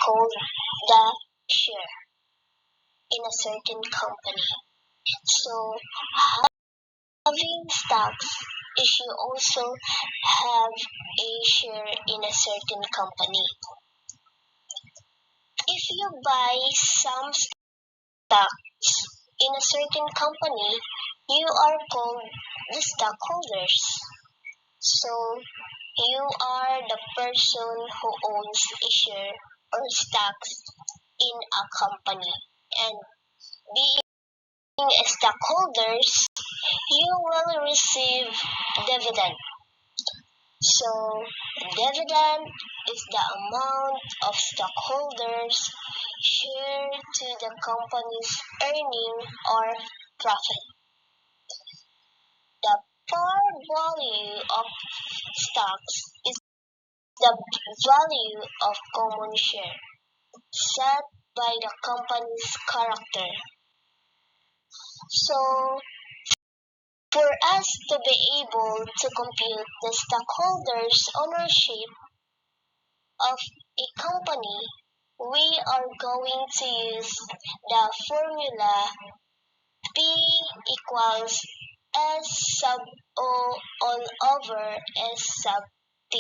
called the share in a certain company. So having stocks is you also have a share in a certain company. If you buy some stocks in a certain company, you are called the stockholders. So you are the person who owns a share or stocks in a company. And being a stockholders, you will receive dividend. So dividend is the amount of stockholders share to the company's earning or profit. The par value of stocks is the value of common share set by the company's character. So for us to be able to compute the stockholders' ownership of a company, we are going to use the formula P equals S sub O all over S sub T,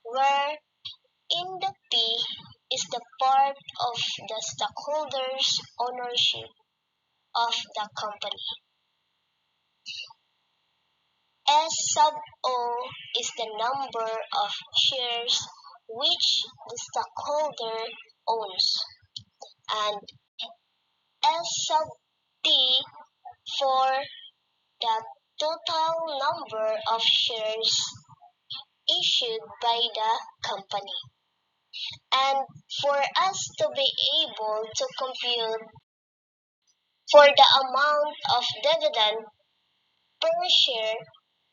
where in the P is the part of the stockholders' ownership of the company. S sub O is the number of shares which the stockholder owns, and S sub T for the total number of shares issued by the company. And for us to be able to compute for the amount of dividend per share,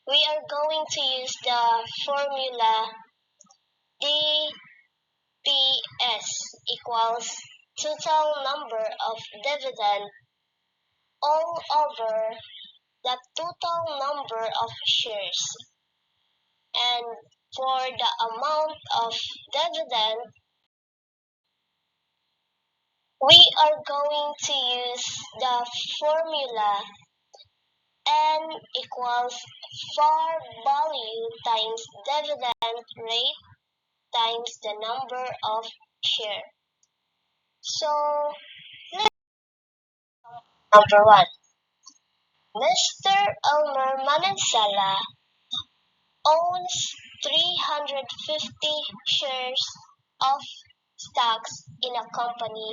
we are going to use the formula DPS equals total number of dividend all over the total number of shares. And for the amount of dividend, we are going to use the formula N equals par value times dividend rate times the number of share. So, number 1. Mr. Elmer Manansala owns 350 shares of stocks in a company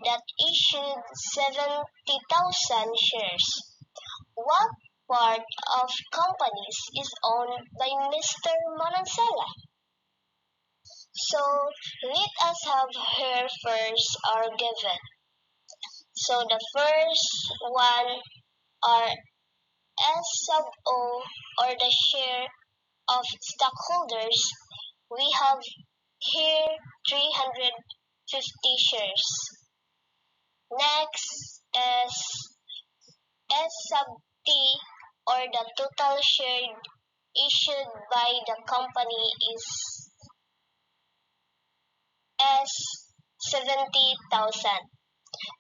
that issued 70,000 shares. What part of companies is owned by Mr. Manansala? So let us have here first are given. So the first one are S sub O or the share of stockholders. We have here 350 shares. Next is S sub T or the total share issued by the company is S 70,000.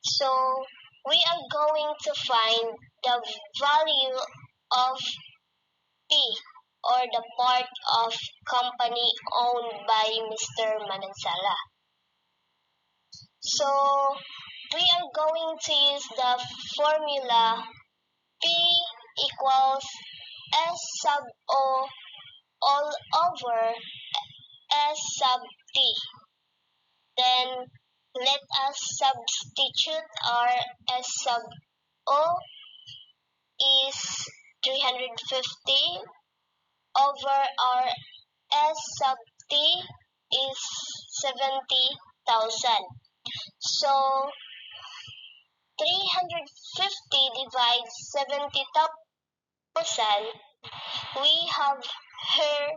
So we are going to find the value of P or the part of company owned by Mr. Manansala. So we are going to use the formula P equals S sub O all over S sub T. Then let us substitute our S sub O is 350 over our S sub T is 70,000. So 350 divides 70,000, we have here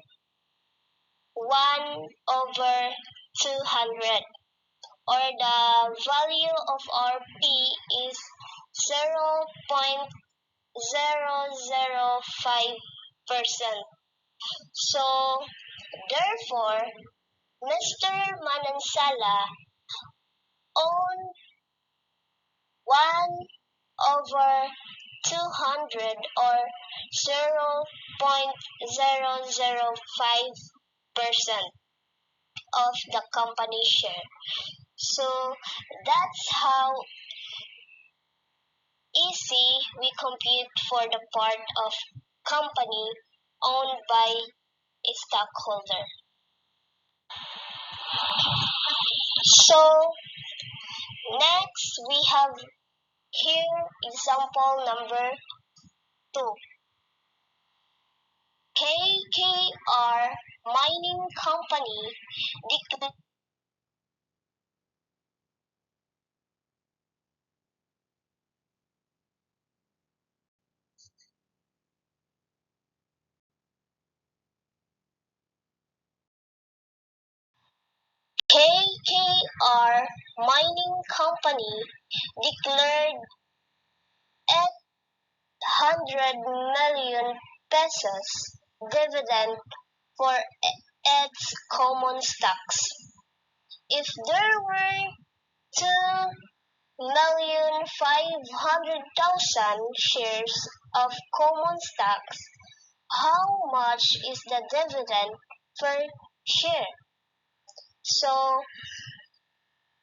1 over 200, or the value of our P is 0.005%. So therefore Mr. Manansala owned 1/200 or 0.005% of the company share. So that's how easy we compute for the part of company owned by a stockholder. So next we have here example number 2. KKR Mining Company declared KKR Mining Company declared 800 million pesos dividend for its common stocks. If there were 2,500,000 shares of common stocks, how much is the dividend per share? So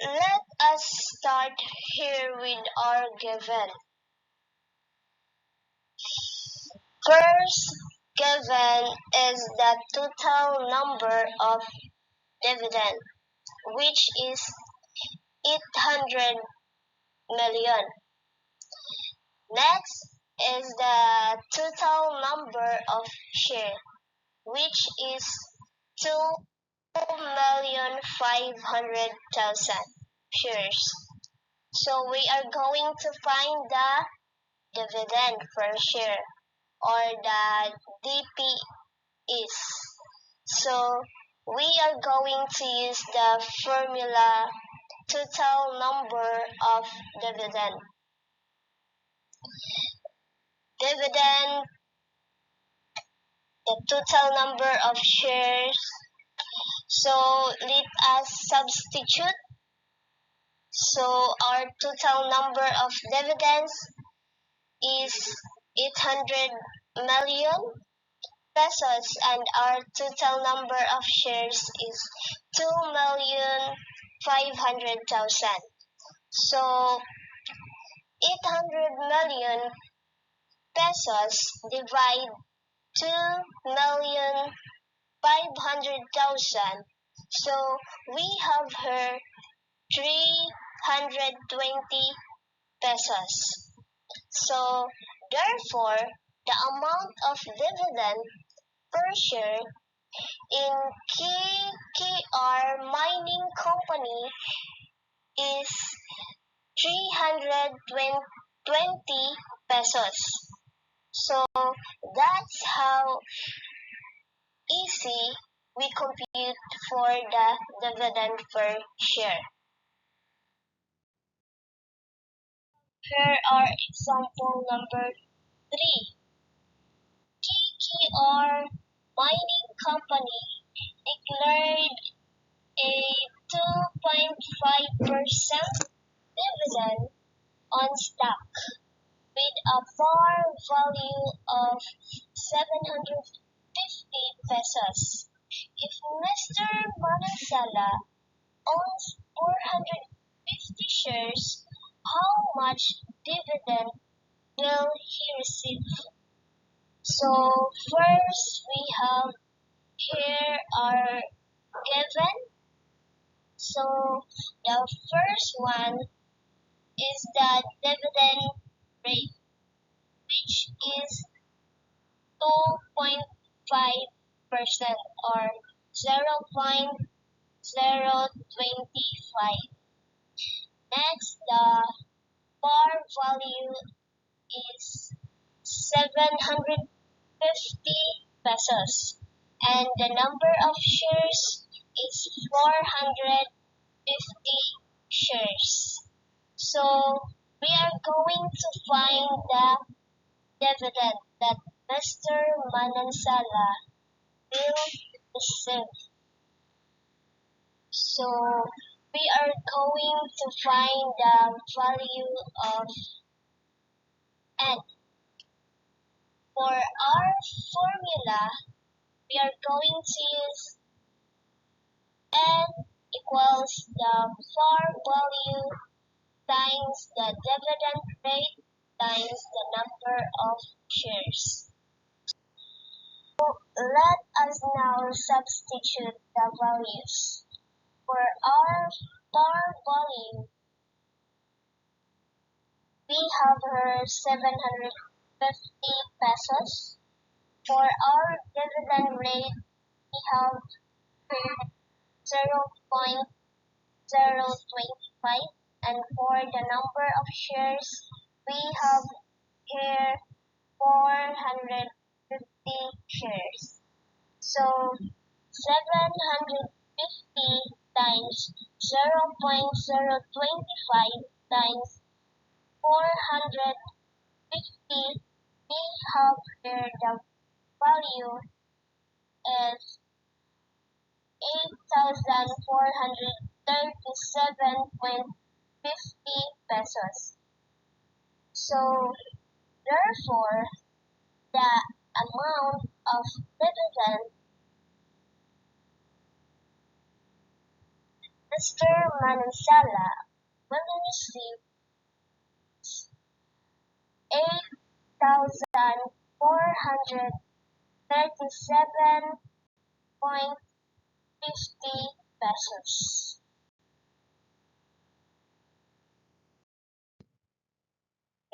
let us start here with our given. First given is the total number of dividend, which is 800 million. Next is the total number of share, which is 2,500,000 shares. So we are going to find the dividend per share or the DPS. So we are going to use the formula total number of dividend. Dividend, the total number of shares. So let us substitute. So our total number of dividends is 800 million pesos and our total number of shares is 2,500,000. So 800 million pesos divide 2,500,000. So we have here 320 pesos. So therefore, the amount of dividend per share in KKR Mining Company is 320 pesos. So that's how easy we compute for the dividend per share. Here are example number 3. KKR Mining Company declared a 2.5% dividend on stock with a par value of 750 pesos. If Mr. Manansala owns 450 shares, how much dividend will he receive? So first we have here our given. So the first one is the dividend rate, which is 2.5% or 0.025. Next, the par value is 750 pesos and the number of shares is 450 shares. So we are going to find the dividend that Mr. Manansala will receive. So we are going to find the value of n. For our formula, we are going to use n equals the par value times the dividend rate times the number of shares. So let us now substitute the values. For our par value, we have here 750 pesos. For our dividend rate, we have here 0.025, and for the number of shares, we have here 450 shares. So 750 times 0.025 times 450, we have here the value is 8,437.50 pesos. So therefore, the amount of dividend Mr. Manansala will receive 8,437.50 pesos.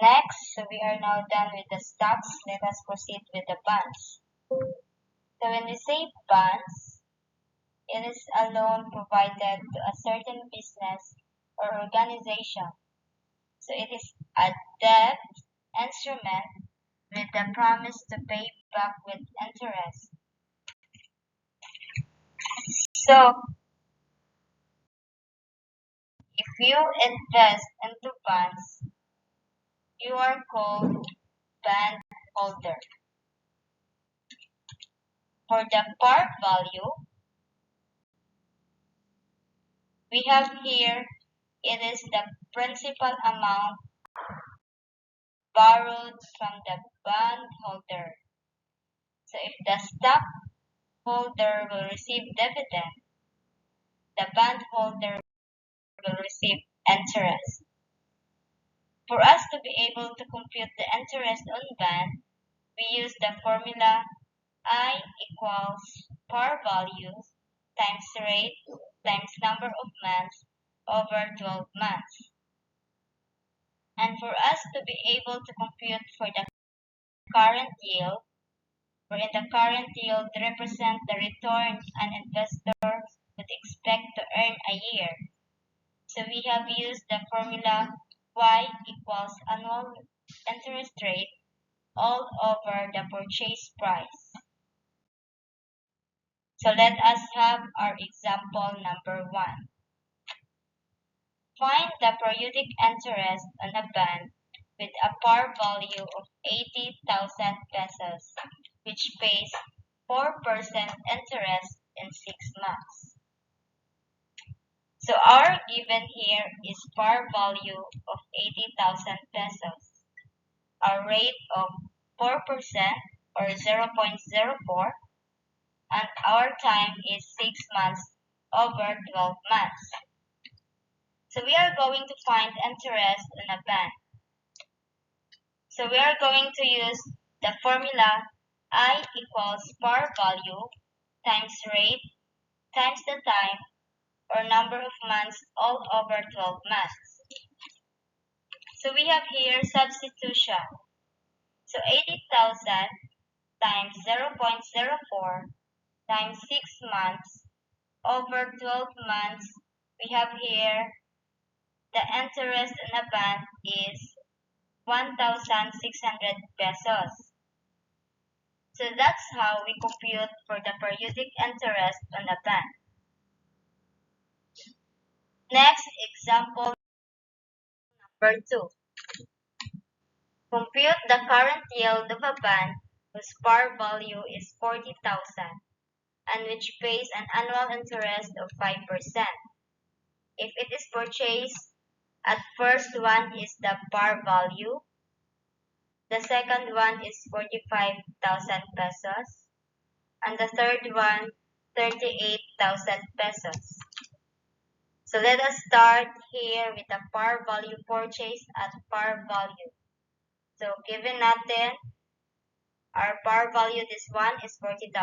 Next, we are now done with the stocks. Let us proceed with the bonds. So when we say bonds, it is a loan provided to a certain business or organization. So it is a debt instrument with the promise to pay back with interest. So if you invest into bonds, you are called bond holder. For the par value, we have here, it is the principal amount borrowed from the bondholder. So if the stockholder will receive dividend, the bondholder will receive interest. For us to be able to compute the interest on bond, we use the formula I equals par value times rate times number of months over 12 months. And for us to be able to compute for the current yield, wherein the current yield represents the return an investor would expect to earn a year. So we have used the formula Y equals annual interest rate all over the purchase price. So let us have our example number 1. Find the periodic interest on a bond with a par value of 80,000 pesos, which pays 4% interest in 6 months. So our given here is par value of 80,000 pesos, a rate of 4% or 0.04, and our time is 6 months over 12 months. So we are going to find interest on a bond. So we are going to use the formula I equals par value times rate times the time or number of months all over 12 months. So we have here substitution. So 80,000 times 0.04 times 6 months over 12 months, we have here the interest in a bond is 1,600 pesos. So that's how we compute for the periodic interest on a bond. Next, example number 2. Compute the current yield of a bond whose par value is 40,000 and which pays an annual interest of 5%. If it is purchased, at first one is the par value, the second one is 45,000 pesos, and the third one 38,000 pesos. So let us start here with the par value purchase at par value. So given natin, our par value, this one is 40,000.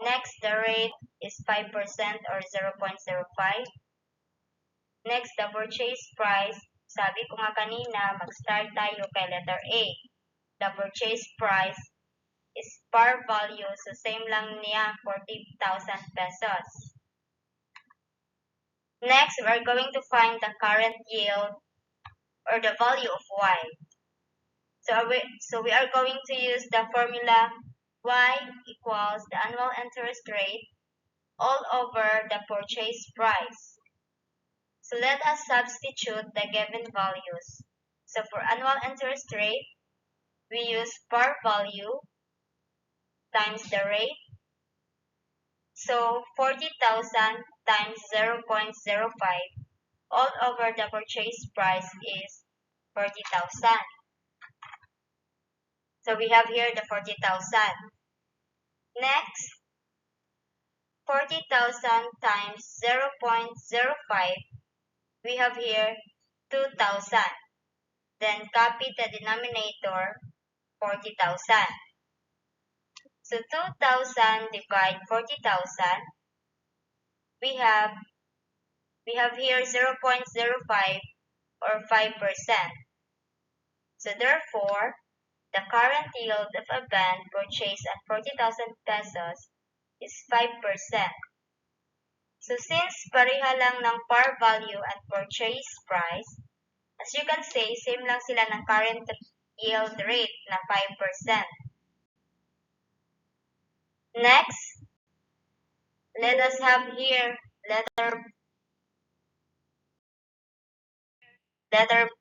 Next, the rate is 5% or 0.05. Next, the purchase price. Sabi ko nga kanina, mag-start tayo kay letter A. The purchase price is par value, so same lang niya, 40,000 pesos. Next, we're going to find the current yield or the value of Y. So we are going to use the formula Y equals the annual interest rate all over the purchase price. So let us substitute the given values. So for annual interest rate, we use par value times the rate. So 40,000 times 0.05 all over the purchase price is 40,000. So we have here the 40,000. Next, 40,000 times 0.05, we have here 2,000. Then copy the denominator, 40,000. So 2,000 divide 40,000, we have here 0.05 or 5%. So therefore, the current yield of a bond purchased at 40,000 pesos is 5%. So since pareha lang ng par value at purchase price, as you can say, same lang sila ng current yield rate na 5%. Next, let us have here letter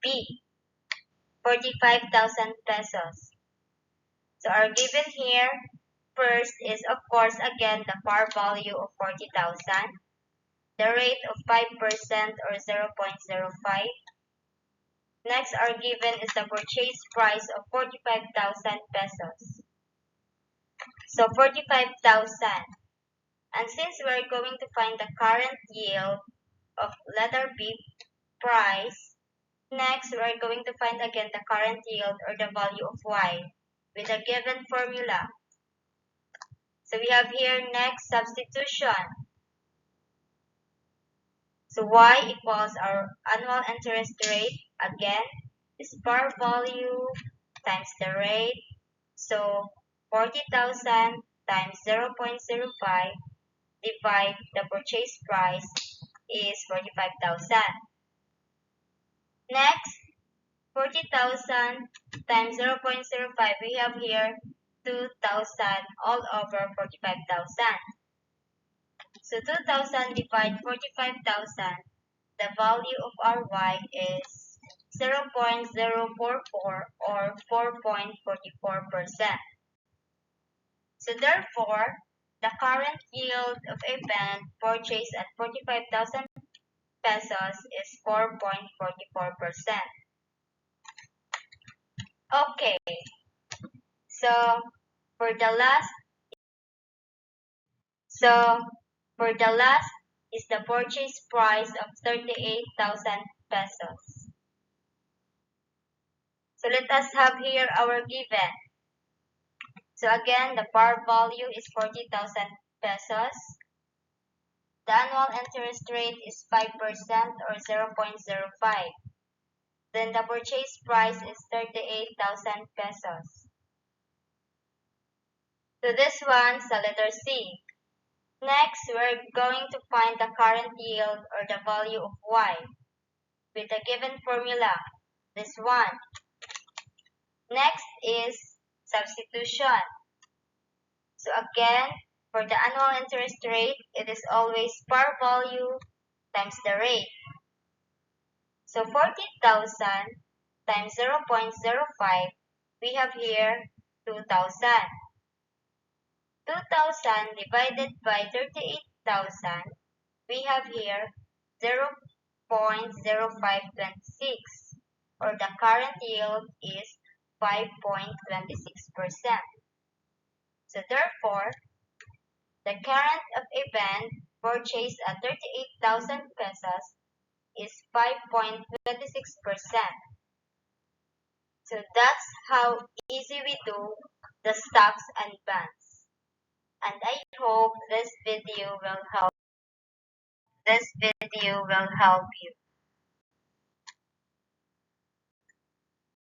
B, 45,000 pesos. So our given here, first is of course again the par value of 40,000, the rate of 5% or 0.05. Next, our given is the purchase price of 45,000 pesos. So 45,000. And since we're going to find the current yield of letter B, price, next we're going to find again the current yield or the value of Y with a given formula. So we have here next substitution. So Y equals our annual interest rate, again, is par value times the rate. So 40,000 times 0.05 divide the purchase price is 45,000. Next, 40,000 times 0.05, we have here 2,000 all over 45,000. So 2,000 divide 45,000, the value of our Y is 0.044 or 4.44%. So therefore, the current yield of a bond purchased at 45,000 pesos is 4.44%. Okay, so for the last is the purchase price of 38,000 pesos. So let us have here our given. So again, the par value is 40,000 pesos. The annual interest rate is 5% or 0.05. Then the purchase price is 38,000 pesos. So this one's the letter C. Next, we're going to find the current yield or the value of Y with the given formula, this one. Next is substitution. So again, for the annual interest rate, it is always par value times the rate. So 40,000 times 0.05, we have here 2,000. 2,000 divided by 38,000, we have here 0.0526, or the current yield is 5.26%. So therefore, the current of a band purchased at 38,000 pesos is 5.26%. So that's how easy we do the stocks and bonds. And I hope this video will help you.